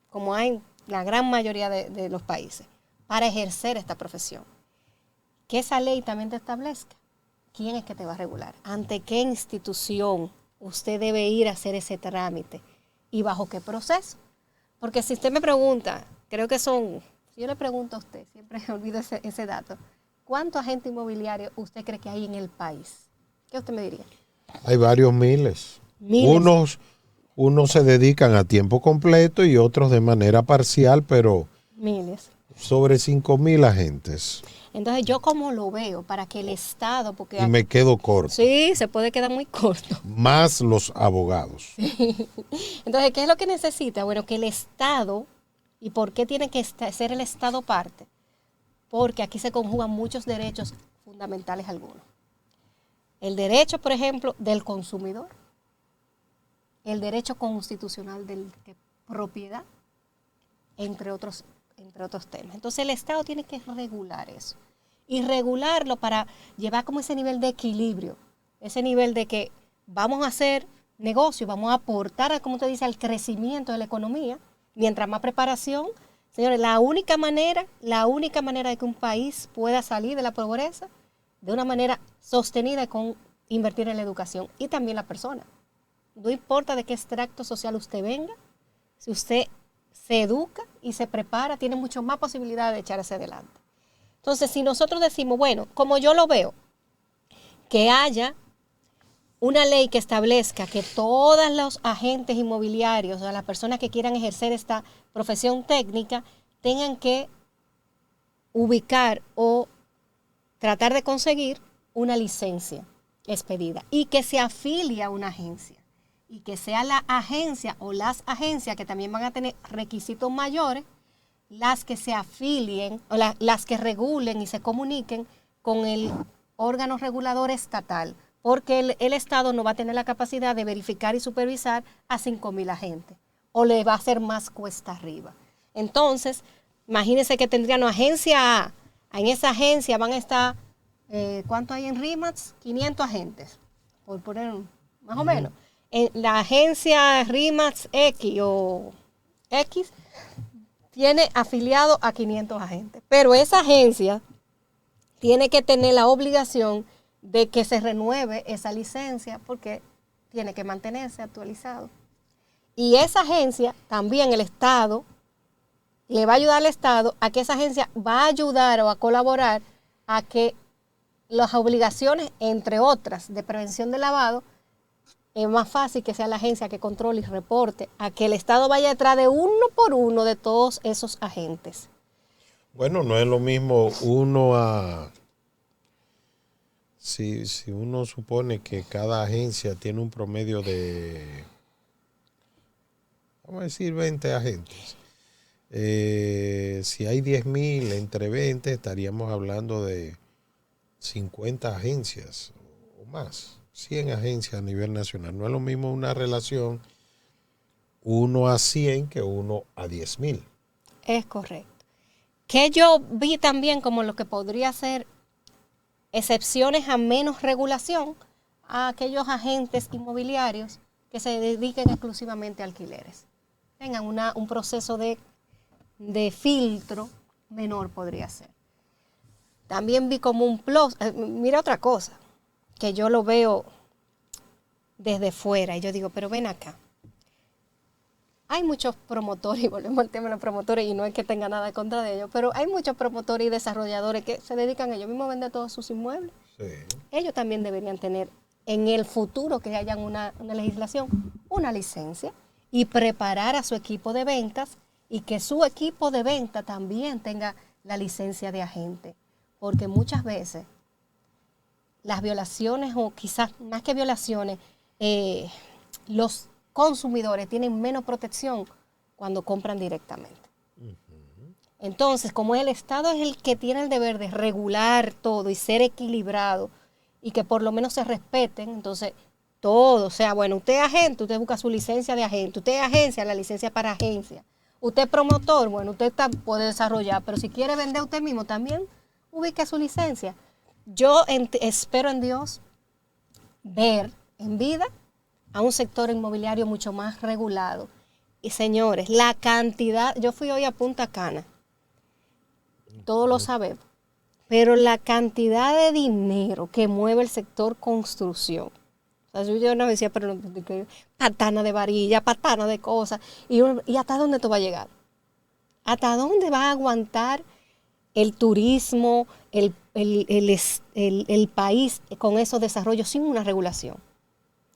como hay en la gran mayoría de los países, para ejercer esta profesión. Que esa ley también te establezca quién es que te va a regular, ante qué institución usted debe ir a hacer ese trámite y bajo qué proceso. Porque si usted me pregunta, si yo le pregunto a usted, siempre olvido ese dato, ¿cuántos agentes inmobiliarios usted cree que hay en el país? ¿Qué usted me diría? Hay varios miles. Unos se dedican a tiempo completo y otros de manera parcial, pero miles. Sobre 5,000 agentes. Entonces, yo como lo veo, para que el Estado... Y me quedo corto. Sí, se puede quedar muy corto. Más los abogados. Sí. Entonces, ¿qué es lo que necesita? Bueno, que el Estado, ¿y por qué tiene que ser el Estado parte? Porque aquí se conjugan muchos derechos fundamentales algunos. El derecho, por ejemplo, del consumidor. El derecho constitucional de propiedad, entre otros temas. Entonces el Estado tiene que regular eso y regularlo para llevar como ese nivel de equilibrio, ese nivel de que vamos a hacer negocio, vamos a aportar, como usted dice, al crecimiento de la economía. Mientras más preparación, señores, la única manera de que un país pueda salir de la pobreza de una manera sostenida es con invertir en la educación y también la persona. No importa de qué extracto social usted venga, si usted se educa y se prepara, tiene mucho más posibilidad de echar hacia adelante. Entonces, si nosotros decimos, bueno, como yo lo veo, que haya una ley que establezca que todos los agentes inmobiliarios, o las personas que quieran ejercer esta profesión técnica, tengan que ubicar o tratar de conseguir una licencia expedida y que se afilie a una agencia. Y que sea la agencia o las agencias que también van a tener requisitos mayores, las que se afilien o las que regulen y se comuniquen con el órgano regulador estatal, porque el Estado no va a tener la capacidad de verificar y supervisar a 5,000 agentes, o le va a hacer más cuesta arriba. Entonces, imagínense que tendrían una agencia A, en esa agencia van a estar, ¿cuánto hay en RIMAX? 500 agentes, por poner más o menos. la agencia RIMAX X o X tiene afiliado a 500 agentes, pero esa agencia tiene que tener la obligación de que se renueve esa licencia porque tiene que mantenerse actualizado. Y esa agencia, también el Estado, le va a ayudar al Estado a que esa agencia va a ayudar o a colaborar a que las obligaciones, entre otras, de prevención de lavado, es más fácil que sea la agencia que controle y reporte, a que el Estado vaya detrás de uno por uno de todos esos agentes. Bueno, no es lo mismo si uno supone que cada agencia tiene un promedio de, vamos a decir, 20 agentes. Si hay 10,000 entre 20, estaríamos hablando de 50 agencias o más. 100 agencias a nivel nacional. No es lo mismo una relación 1 a 100 que 1 a 10,000. Es correcto. Que yo vi también como lo que podría ser excepciones a menos regulación a aquellos agentes inmobiliarios que se dediquen exclusivamente a alquileres. Tengan un proceso de filtro menor podría ser. También vi como un plus. Mira otra cosa, que yo lo veo desde fuera y yo digo, pero ven acá. Hay muchos promotores, y volvemos al tema de los promotores, y no es que tenga nada en contra de ellos, pero hay muchos promotores y desarrolladores que se dedican a ellos mismos a vender todos sus inmuebles. Sí. Ellos también deberían tener en el futuro que hayan una legislación, una licencia, y preparar a su equipo de ventas y que su equipo de venta también tenga la licencia de agente. Porque muchas veces las violaciones, o quizás más que violaciones, los consumidores tienen menos protección cuando compran directamente. Entonces, como el Estado es el que tiene el deber de regular todo y ser equilibrado y que por lo menos se respeten, entonces todo, o sea, bueno, usted es agente, usted busca su licencia de agente, usted es agencia, la licencia para agencia, usted es promotor, bueno, usted puede desarrollar, pero si quiere vender usted mismo también, ubique su licencia. Yo espero en Dios ver en vida a un sector inmobiliario mucho más regulado. Y señores, la cantidad, yo fui hoy a Punta Cana, todos lo sabemos, pero la cantidad de dinero que mueve el sector construcción. O sea, yo una vez decía, pero patana de varilla, patana de cosas, y ¿hasta dónde tú vas a llegar? ¿Hasta dónde va a aguantar el turismo, el país con esos desarrollos sin una regulación?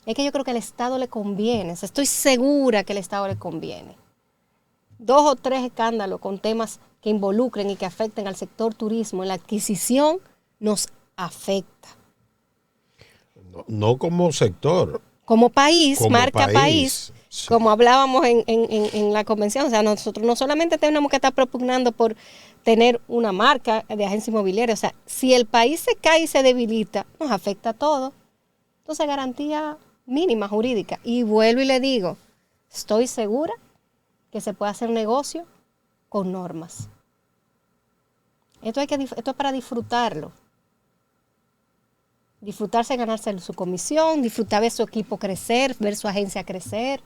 Es que yo creo que al Estado le conviene, estoy segura que al Estado le conviene. 2 o 3 escándalos con temas que involucren y que afecten al sector turismo en la adquisición nos afecta. No como sector. Como país, como marca país, sí. Como hablábamos en la convención, o sea, nosotros no solamente tenemos que estar propugnando por tener una marca de agencia inmobiliaria, o sea, si el país se cae y se debilita, nos afecta a todos. Entonces, garantía mínima jurídica. Y vuelvo y le digo, estoy segura que se puede hacer negocio con normas. Esto es para disfrutarlo. Disfrutarse, ganarse su comisión, disfrutar ver su equipo crecer, ver su agencia crecer.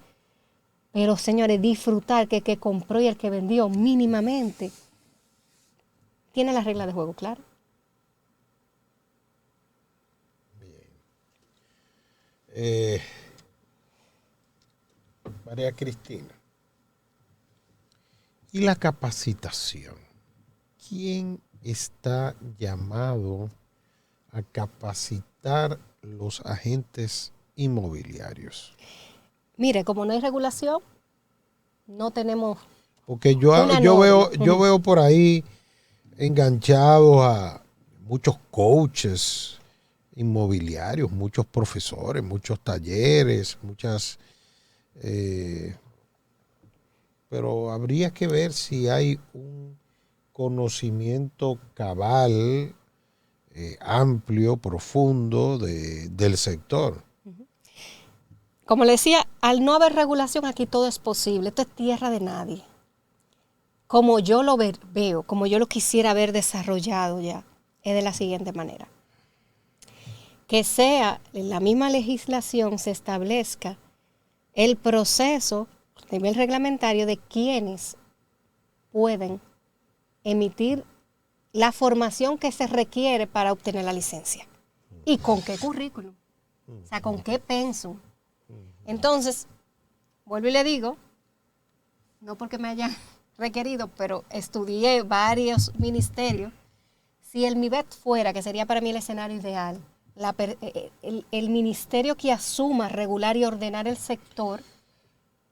Pero, señores, disfrutar que el que compró y el que vendió mínimamente tiene las reglas de juego, claro. Bien. María Cristina. ¿Y la capacitación? ¿Quién está llamado a capacitar los agentes inmobiliarios? Mire, como no hay regulación, no tenemos. Porque yo veo por ahí enganchados a muchos coaches inmobiliarios, muchos profesores, muchos talleres, pero habría que ver si hay un conocimiento cabal, amplio, profundo del sector. Como le decía, al no haber regulación aquí todo es posible. Esto es tierra de nadie. Como yo lo veo, como yo lo quisiera ver desarrollado ya, es de la siguiente manera. Que sea en la misma legislación se establezca el proceso a nivel reglamentario de quienes pueden emitir la formación que se requiere para obtener la licencia. ¿Y con qué currículum? O sea, ¿con qué pensum? Entonces, vuelvo y le digo, no porque me haya requerido, pero estudié varios ministerios. Si el MIBET fuera, que sería para mí el escenario ideal, el ministerio que asuma regular y ordenar el sector,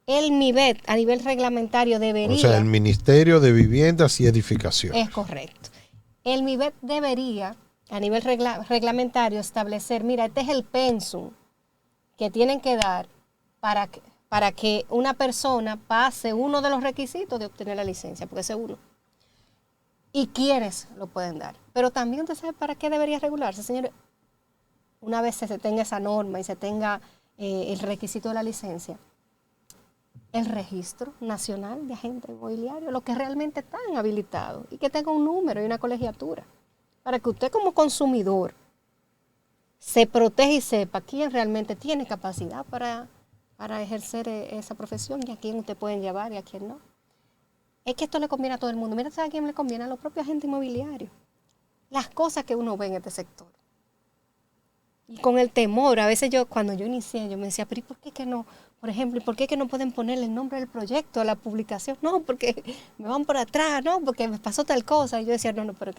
el MIBET a nivel reglamentario debería... O sea, el Ministerio de Viviendas y Edificación. Es correcto. El MIBET debería, a nivel reglamentario, establecer, mira, este es el pensum que tienen que dar para que una persona pase uno de los requisitos de obtener la licencia, porque ese es uno. ¿Y quiénes lo pueden dar? Pero también usted sabe para qué debería regularse, señores. Una vez se tenga esa norma y se tenga el requisito de la licencia, el registro nacional de agentes inmobiliarios, los que realmente están habilitados y que tenga un número y una colegiatura, para que usted como consumidor se proteja y sepa quién realmente tiene capacidad para ejercer esa profesión y a quién usted puede llevar y a quién no. Es que esto le conviene a todo el mundo. Mira, ¿sabe a quién le conviene? A los propios agentes inmobiliarios. Las cosas que uno ve en este sector. Y con el temor, a veces cuando yo inicié, yo me decía, pero ¿y por qué que no? Por ejemplo, ¿y por qué que no pueden ponerle el nombre del proyecto a la publicación? No, porque me van por atrás, no, porque me pasó tal cosa. Y yo decía, no, pero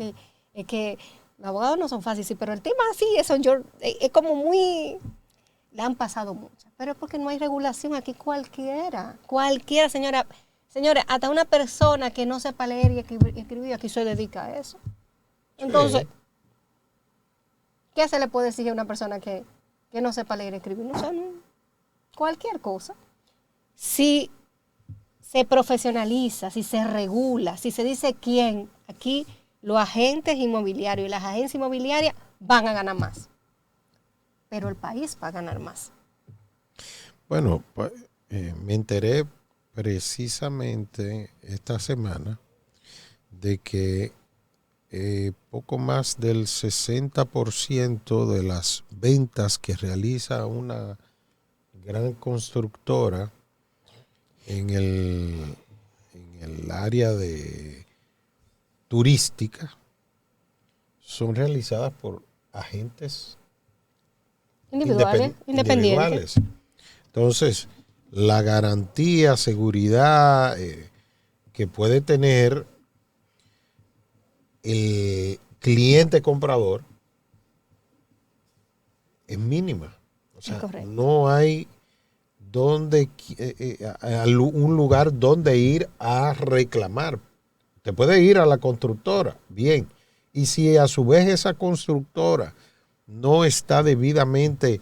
es que los abogados no son fáciles, sí, pero el tema sí, es como muy... Le han pasado muchas, pero es porque no hay regulación aquí cualquiera, señora, hasta una persona que no sepa leer y escribir, aquí se dedica a eso. Entonces, sí. ¿Qué se le puede decir a una persona que no sepa leer y escribir? No sé, cualquier cosa. Si se profesionaliza, si se regula, si se dice quién, aquí los agentes inmobiliarios y las agencias inmobiliarias van a ganar más. Pero el país va a ganar más. Bueno, pues, me enteré precisamente esta semana de que poco más del 60% de las ventas que realiza una gran constructora en el área de turística son realizadas por agentes independientes. Entonces, la garantía, seguridad que puede tener el cliente comprador es mínima. O sea, no hay un lugar donde ir a reclamar. Te puede ir a la constructora, bien. Y si a su vez esa constructora no está debidamente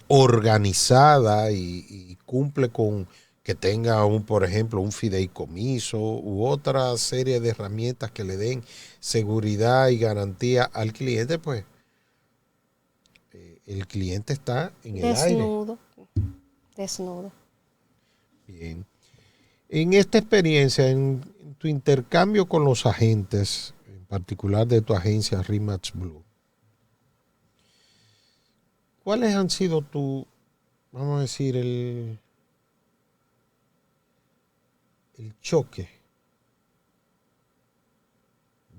organizada y cumple con que tenga por ejemplo, un fideicomiso u otra serie de herramientas que le den seguridad y garantía al cliente, pues el cliente está en el aire. Desnudo. Bien. En esta experiencia, en tu intercambio con los agentes, en particular de tu agencia RE/MAX Blue, ¿cuáles han sido vamos a decir, el choque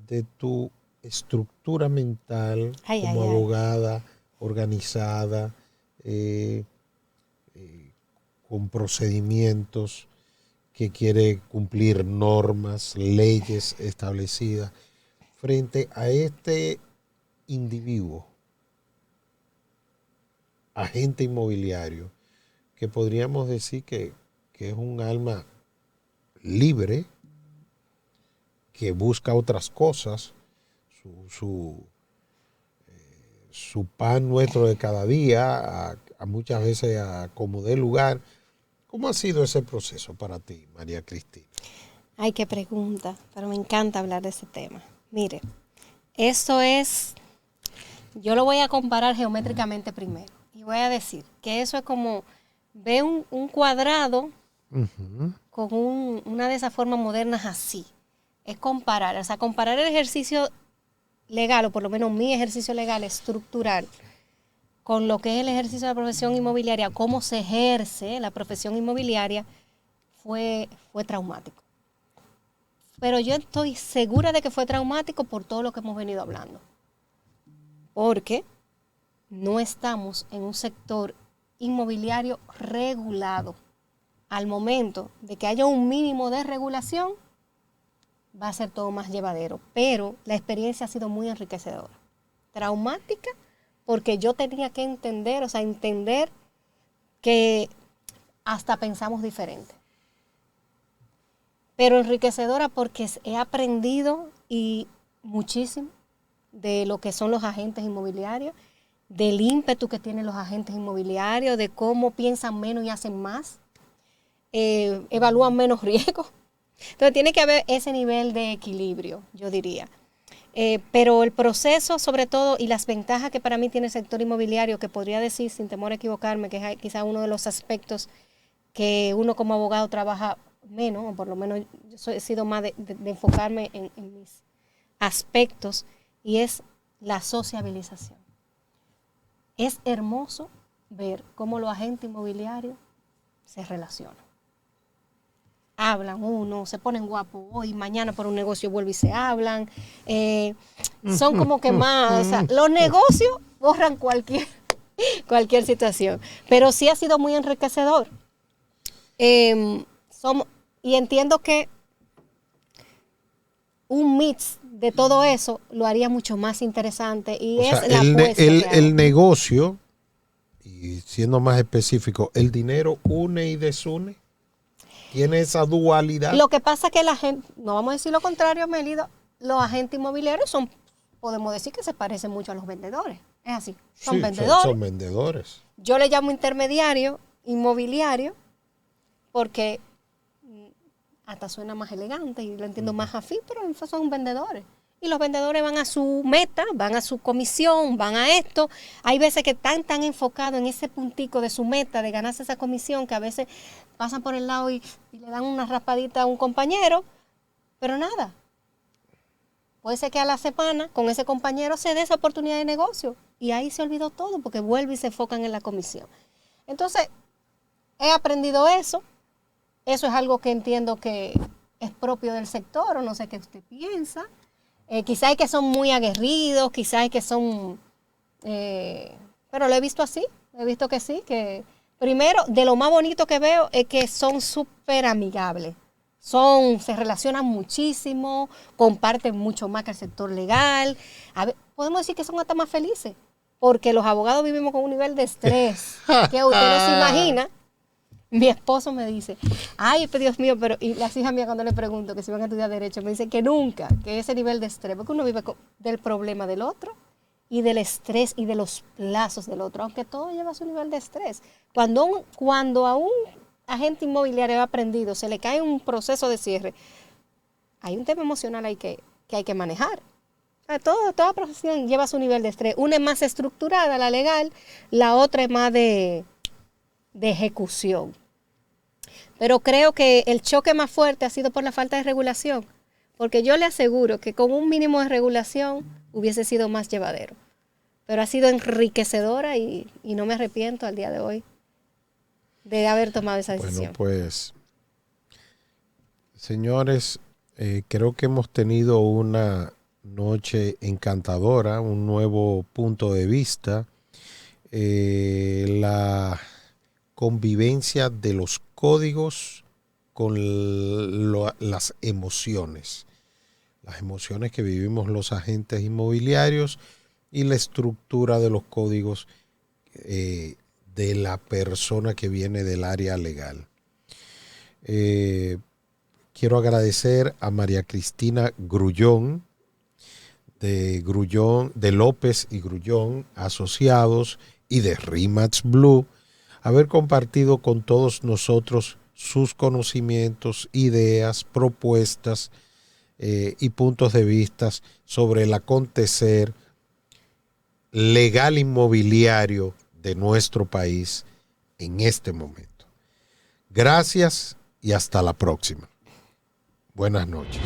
de tu estructura mental como abogada organizada, con procedimientos, que quiere cumplir normas, leyes establecidas, frente a este individuo, agente inmobiliario, que podríamos decir que es un alma libre, que busca otras cosas, su pan nuestro de cada día, a muchas veces a como dé lugar. ¿Cómo ha sido ese proceso para ti, María Cristina? Ay, qué pregunta, pero me encanta hablar de ese tema. Mire, eso es, yo lo voy a comparar geométricamente primero y voy a decir que eso es como ve un cuadrado con una de esas formas modernas así. Es comparar, o sea, comparar el ejercicio legal, o por lo menos mi ejercicio legal estructural, con lo que es el ejercicio de la profesión inmobiliaria, cómo se ejerce la profesión inmobiliaria, fue traumático. Pero yo estoy segura de que fue traumático por todo lo que hemos venido hablando. Porque no estamos en un sector inmobiliario regulado. Al momento de que haya un mínimo de regulación, va a ser todo más llevadero. Pero la experiencia ha sido muy enriquecedora. Traumática, porque yo tenía que entender que hasta pensamos diferente. Pero enriquecedora porque he aprendido muchísimo de lo que son los agentes inmobiliarios, del ímpetu que tienen los agentes inmobiliarios, de cómo piensan menos y hacen más, evalúan menos riesgos. Entonces tiene que haber ese nivel de equilibrio, yo diría. Pero el proceso, sobre todo, y las ventajas que para mí tiene el sector inmobiliario, que podría decir, sin temor a equivocarme, que es quizá uno de los aspectos que uno como abogado trabaja menos, o por lo menos yo he sido más de enfocarme en mis aspectos, y es la sociabilización. Es hermoso ver cómo los agentes inmobiliarios se relacionan. Hablan uno, se ponen guapos hoy, mañana por un negocio vuelven y se hablan. Son como que más, o sea, los negocios borran cualquier situación. Pero sí ha sido muy enriquecedor. Y entiendo que un mix de todo eso lo haría mucho más interesante. Y es la apuesta el negocio, y siendo más específico, ¿el dinero une y desune? ¿Tiene esa dualidad? Lo que pasa es que la gente, no vamos a decir lo contrario, Mélida, los agentes inmobiliarios podemos decir que se parecen mucho a los vendedores. Es así, son vendedores. Son vendedores. Yo le llamo intermediario inmobiliario porque hasta suena más elegante y lo entiendo más afín, pero son vendedores. Y los vendedores van a su meta, van a su comisión, van a esto. Hay veces que están tan enfocados en ese puntico de su meta, de ganarse esa comisión, que a veces pasan por el lado y le dan una raspadita a un compañero, pero nada. Puede ser que a la semana con ese compañero se dé esa oportunidad de negocio y ahí se olvidó todo porque vuelve y se enfocan en la comisión. Entonces, he aprendido eso. Eso es algo que entiendo que es propio del sector, o no sé qué usted piensa. Quizás hay que son muy aguerridos, quizás hay que son... pero lo he visto así, he visto que sí, que primero, de lo más bonito que veo es que son súper amigables. Se relacionan muchísimo, comparten mucho más que el sector legal. Podemos decir que son hasta más felices, porque los abogados vivimos con un nivel de estrés que usted no se imagina. Mi esposo me dice, ay, Dios mío, pero y las hijas mías cuando le pregunto que si van a estudiar Derecho, me dicen que nunca, que ese nivel de estrés, porque uno vive del problema del otro y del estrés y de los plazos del otro, aunque todo lleva su nivel de estrés. Cuando a un agente inmobiliario ha aprendido, se le cae un proceso de cierre, hay un tema emocional ahí que hay que manejar. Toda profesión lleva su nivel de estrés. Una es más estructurada, la legal, la otra es más de ejecución. Pero creo que el choque más fuerte ha sido por la falta de regulación, porque yo le aseguro que con un mínimo de regulación hubiese sido más llevadero. Pero ha sido enriquecedora y no me arrepiento al día de hoy de haber tomado esa decisión. Bueno, pues, señores, creo que hemos tenido una noche encantadora, un nuevo punto de vista. La convivencia de los códigos con las emociones que vivimos los agentes inmobiliarios y la estructura de los códigos de la persona que viene del área legal. Quiero agradecer a María Cristina Grullón de López y Grullón Asociados y de RE/MAX Blue, haber compartido con todos nosotros sus conocimientos, ideas, propuestas y puntos de vista sobre el acontecer legal inmobiliario de nuestro país en este momento. Gracias y hasta la próxima. Buenas noches.